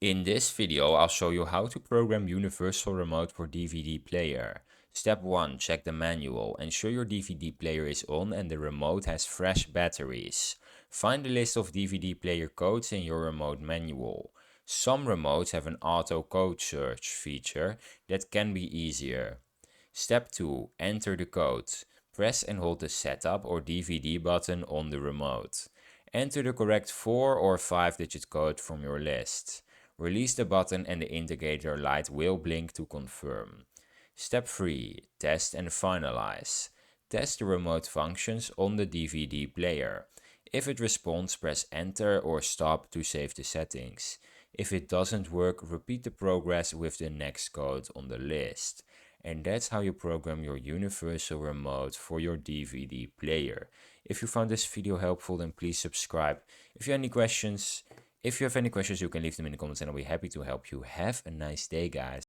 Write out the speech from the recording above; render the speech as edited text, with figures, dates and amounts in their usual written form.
In this video, I'll show you how to program Universal Remote for DVD player. Step 1. Check the manual. Ensure your DVD player is on and the remote has fresh batteries. Find the list of DVD player codes in your remote manual. Some remotes have an auto code search feature that can be easier. Step 2. Enter the code. Press and hold the setup or DVD button on the remote. Enter the correct 4 or 5-digit code from your list. Release the button and the indicator light will blink to confirm. Step 3. Test and finalize. Test the remote functions on the DVD player. If it responds, press enter or stop to save the settings. If it doesn't work, repeat the progress with the next code on the list. And that's how you program your universal remote for your DVD player. If you found this video helpful, then please subscribe. If you have any questions, you can leave them in the comments and I'll be happy to help you. Have a nice day, guys.